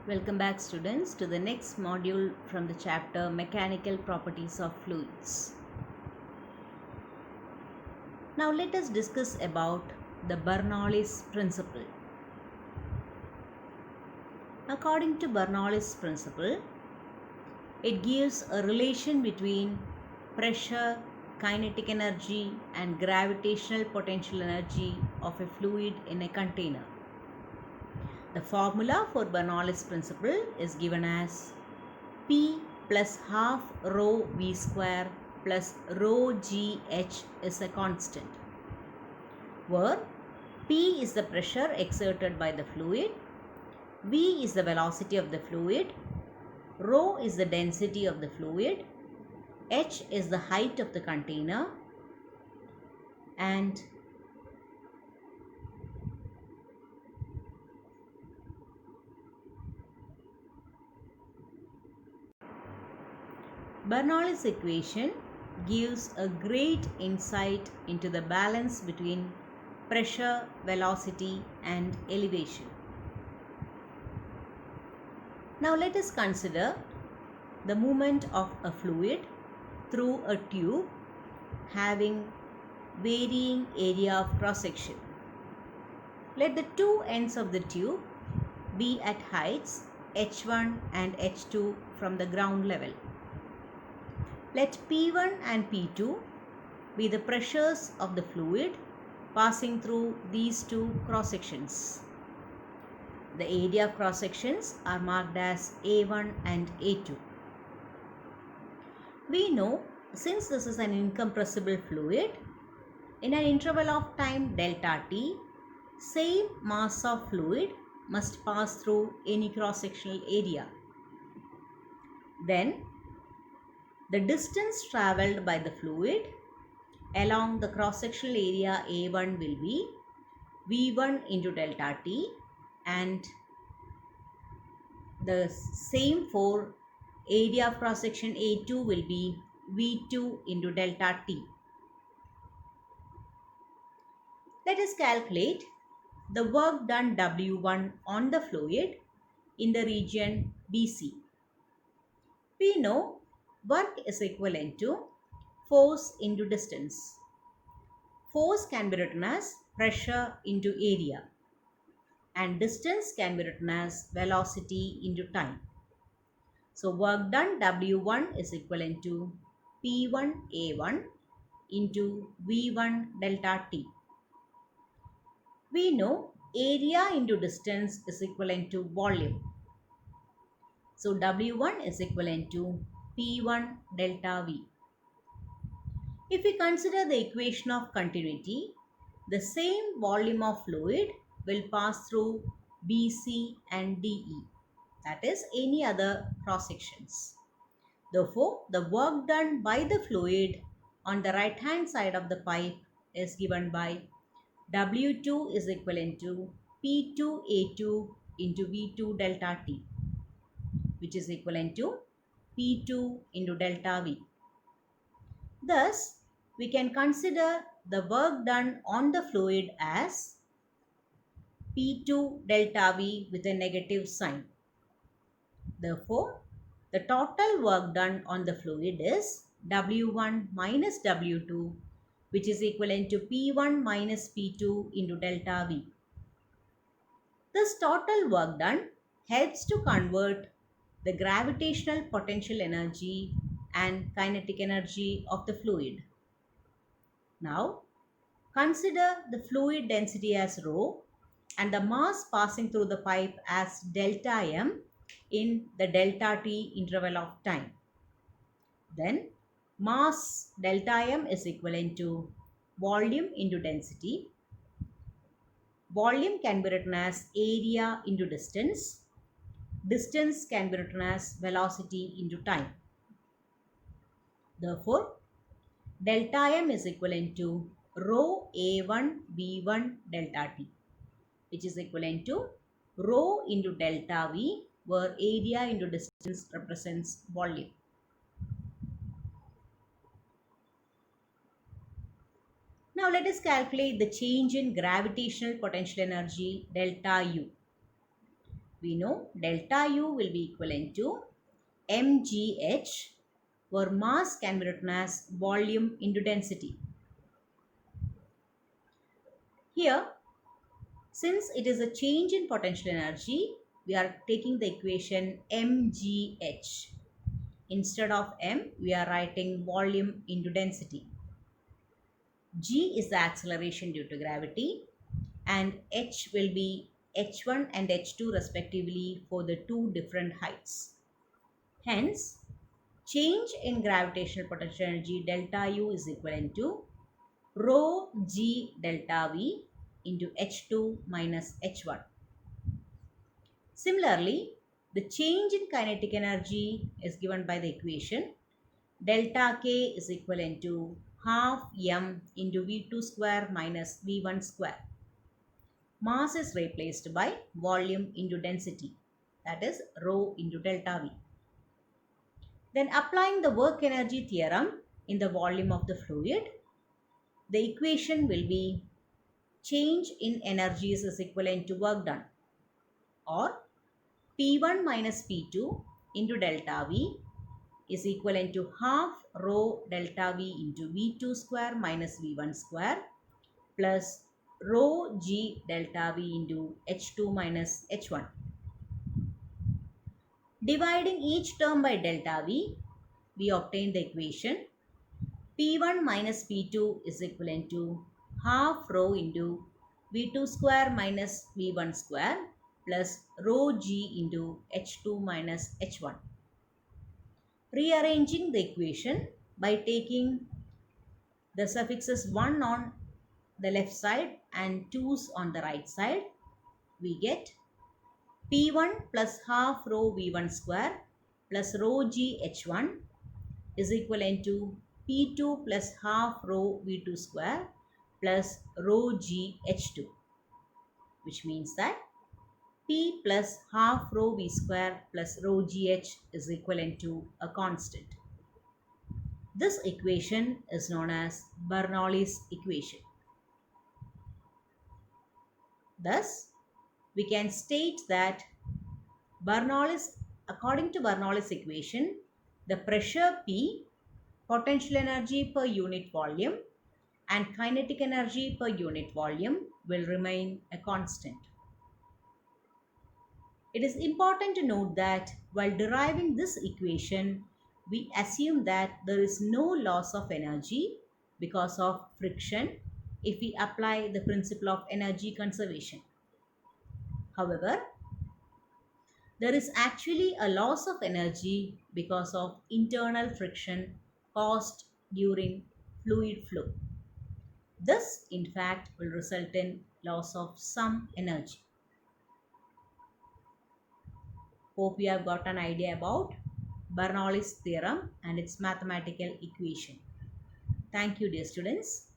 Welcome back students to the next module from the chapter Mechanical Properties of Fluids. Now let us discuss about the Bernoulli's principle. According to Bernoulli's principle, it gives a relation between pressure, kinetic energy and gravitational potential energy of a fluid in a container. The formula for Bernoulli's principle is given as P plus half rho V square plus rho GH is a constant, where P is the pressure exerted by the fluid, V is the velocity of the fluid, rho is the density of the fluid, H is the height of the container, and Bernoulli's equation gives a great insight into the balance between pressure, velocity and elevation. Now let us consider the movement of a fluid through a tube having varying area of cross section. Let the two ends of the tube be at heights h1 and h2 from the ground level. Let P1 and P2 be the pressures of the fluid passing through these two cross sections. The area of cross sections are marked as A1 and A2. We know, since this is an incompressible fluid, in an interval of time delta t, same mass of fluid must pass through any cross-sectional area. Then, the distance travelled by the fluid along the cross-sectional area A1 will be V1 into delta t, and the same for area of cross-section A2 will be V2 into delta t. Let us calculate the work done W1 on the fluid in the region BC. We know work is equivalent to force into distance. Force can be written as pressure into area, and distance can be written as velocity into time. So work done W1 is equivalent to P1 A1 into V1 delta t. We know area into distance is equivalent to volume. So W1 is equivalent to P1 delta V. If we consider the equation of continuity, the same volume of fluid will pass through BC and DE, that is any other cross sections. Therefore, the work done by the fluid on the right hand side of the pipe is given by W2 is equivalent to P2A2 into V2 delta T, which is equivalent to P2 into delta V. Thus, we can consider the work done on the fluid as P2 delta V with a negative sign. Therefore, the total work done on the fluid is W1 minus W2, which is equivalent to P1 minus P2 into delta V. This total work done helps to convert the gravitational potential energy and kinetic energy of the fluid. Now, consider the fluid density as rho and the mass passing through the pipe as delta m in the delta t interval of time. Then, mass delta m is equivalent to volume into density. Volume can be written as area into distance. Distance can be written as velocity into time. Therefore, delta m is equivalent to rho A1 V1 delta t, which is equivalent to rho into delta V, where area into distance represents volume. Now let us calculate the change in gravitational potential energy delta U. we know delta U will be equivalent to mgh, where mass can be written as volume into density. Here, since it is a change in potential energy, we are taking the equation mgh. Instead of m, we are writing volume into density. G is the acceleration due to gravity, and h will be h1 and h2 respectively for the two different heights. Hence, change in gravitational potential energy delta U is equivalent to rho g delta V into h2 minus h1. Similarly, the change in kinetic energy is given by the equation delta K is equivalent to half m into V2 square minus V1 square. Mass is replaced by volume into density, that is rho into delta V. Then applying the work energy theorem in the volume of the fluid, the equation will be change in energies is equivalent to work done, or P1 minus P2 into delta V is equivalent to half rho delta V into V2 square minus V1 square plus rho G delta V into H2 minus H1. Dividing each term by delta V, we obtain the equation P1 minus P2 is equivalent to half rho into V2 square minus V1 square plus rho G into H2 minus H1. Rearranging the equation by taking the suffixes 1 on the left side and 2's on the right side, we get P1 plus half rho V1 square plus rho G H1 is equivalent to P2 plus half rho V2 square plus rho G H2, which means that P plus half rho V square plus rho GH is equivalent to a constant. This equation is known as Bernoulli's equation. Thus, we can state that according to Bernoulli's equation, the pressure P, potential energy per unit volume, and kinetic energy per unit volume will remain a constant. It is important to note that while deriving this equation, we assume that there is no loss of energy because of friction if we apply the principle of energy conservation. However, there is actually a loss of energy because of internal friction caused during fluid flow. This, in fact, will result in loss of some energy. Hope you have got an idea about Bernoulli's theorem and its mathematical equation. Thank you, dear students.